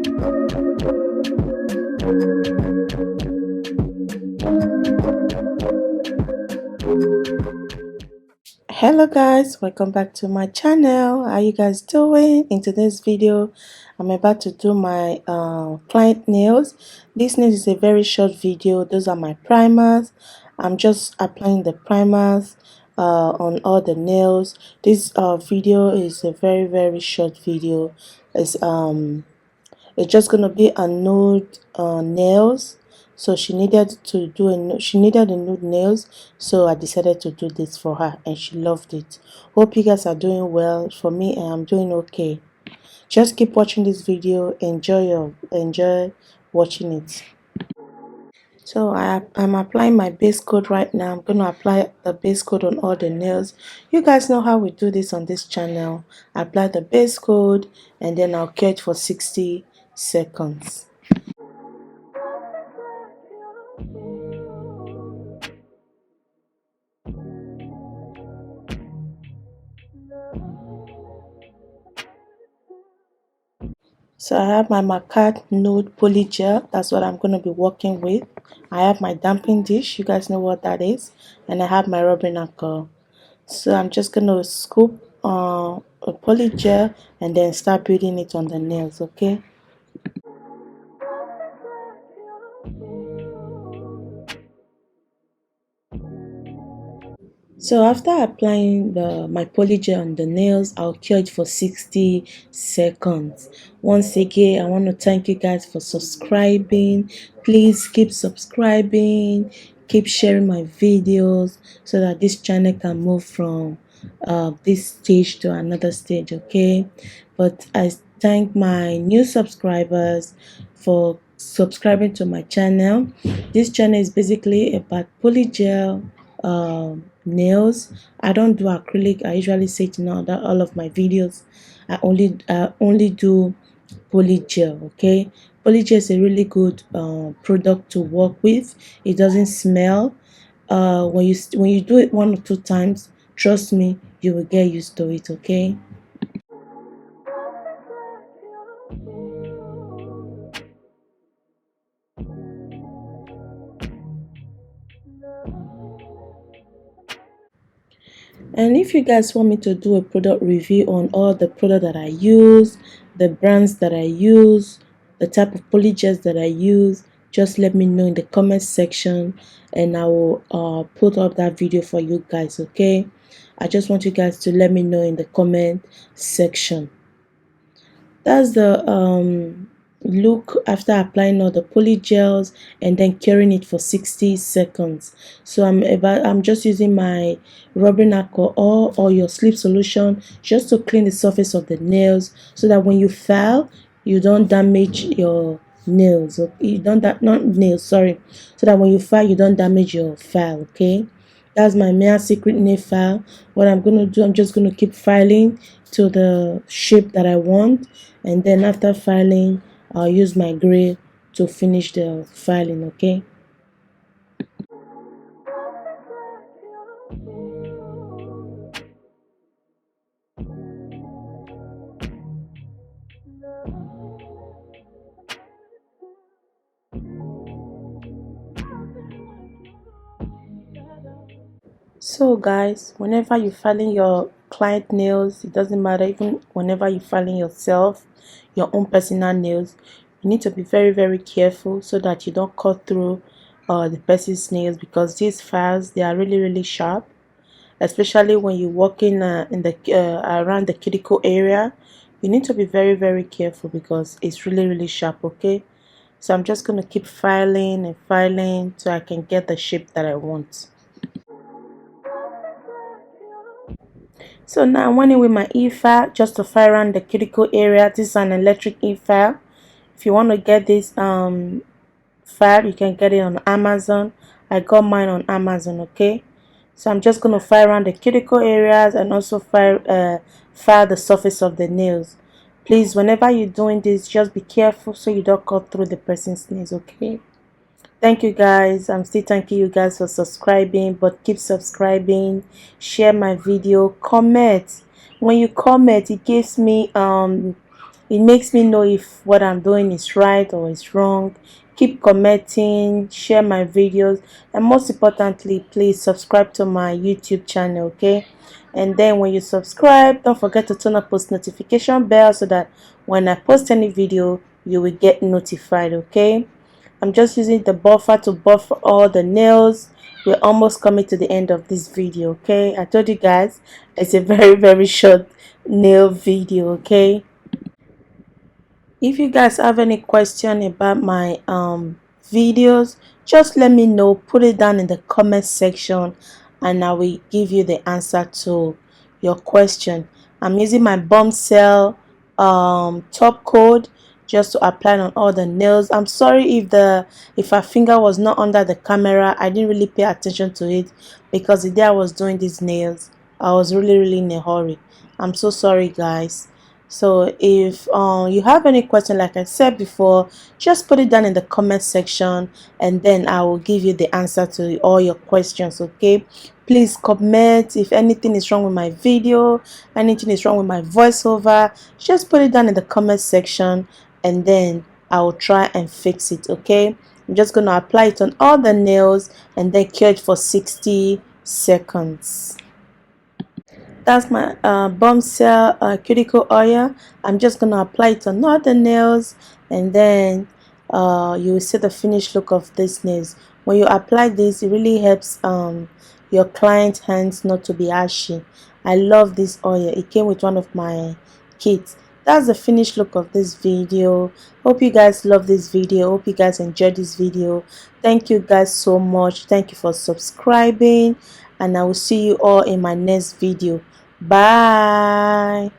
Hello guys, welcome back to my channel. How you guys doing? In today's video I'm about to do my client nails. This nails is a very short video. Those are my primers. I'm just applying the primers on all the nails. This video is a very short video. It's just gonna be a nude nails. So she needed to do she needed a nude nails, so I decided to do this for her and she loved it. Hope you guys are doing well. For me, I'm doing okay. Just keep watching this video. Enjoy watching it. So I'm applying my base coat right now. I'm going to apply the base coat on all the nails. You guys know how we do this on this channel. Apply the base coat and then I'll cure it for 60 seconds. So I have my Makartt Nude Polygel. That's what I'm going to be working with. I have my damping dish. You guys know what that is. And I have my rubbing alcohol. So I'm just going to scoop a polygel and then start building it on the nails, okay? So after applying my polygel on the nails, I'll cure it for 60 seconds. Once again, I want to thank you guys for subscribing. Please keep subscribing, keep sharing my videos so that this channel can move from this stage to another stage, okay? But I thank my new subscribers for subscribing to my channel. This channel is basically about polygel nails. I don't do acrylic. I usually say it now that all of my videos I only do polygel. Okay, polygel is a really good product to work with. It doesn't smell. When you do it 1 or 2 times, trust me, you will get used to it. Okay. And if you guys want me to do a product review on all the product that I use, the brands that I use, the type of polygels that I use, just let me know in the comment section and I will put up that video for you guys, okay? I just want you guys to let me know in the comment section. That's the look after applying all the polygels and then curing it for 60 seconds. So I'm just using my rubbing alcohol or your sleep solution just to clean the surface of the nails so that when you file you don't damage your nails, or you don't not nails, sorry, so that when you file you don't damage your file, okay? That's my Mia Secret nail file. What I'm going to do, I'm just going to keep filing to the shape that I want, and then after filing I'll use my gray to finish the filing, okay? So guys, whenever you're filing your client nails, it doesn't matter, even whenever you're filing yourself, your own personal nails, you need to be very careful so that you don't cut through the person's nails, because these files, they are really sharp, especially when you're walking in the around the cuticle area. You need to be very careful because it's really sharp, okay? So I'm just going to keep filing and filing so I can get the shape that I want. So now I'm running with my e-file just to file around the cuticle area. This is an electric e-file. If you want to get this file, you can get it on Amazon. I got mine on Amazon, okay? So I'm just going to file around the cuticle areas and also file the surface of the nails. Please, whenever you're doing this, just be careful so you don't cut through the person's nails, okay? Thank you guys. I'm still thanking you guys for subscribing, but keep subscribing, share my video, comment. When you comment, it gives me It makes me know if what I'm doing is right or is wrong. Keep commenting, share my videos, and most importantly, please subscribe to my YouTube channel, okay? And then when you subscribe, don't forget to turn on post notification bell so that when I post any video, you will get notified, okay? I'm just using the buffer to buffer all the nails. We're almost coming to the end of this video, okay? I told you guys it's a very short nail video, okay? If you guys have any question about my videos, just let me know. Put it down in the comment section and I will give you the answer to your question. I'm using my bombshell top coat just to apply on all the nails. I'm sorry if my finger was not under the camera. I didn't really pay attention to it because the day I was doing these nails, I was really in a hurry. I'm so sorry, guys. So if you have any question, like I said before, just put it down in the comment section and then I will give you the answer to all your questions, okay? Please comment if anything is wrong with my video, anything is wrong with my voiceover, just put it down in the comment section and then I will try and fix it, okay? I'm just going to apply it on all the nails and then cure it for 60 seconds. That's my bombshell cuticle oil. I'm just gonna apply it on all the nails and then you will see the finished look of these nails. When you apply this, it really helps your client's hands not to be ashy. I love this oil. It came with one of my kits. That's the finished look of this video. Hope you guys love this video. Hope you guys enjoyed this video. Thank you guys so much. Thank you for subscribing and I will see you all in my next video. Bye.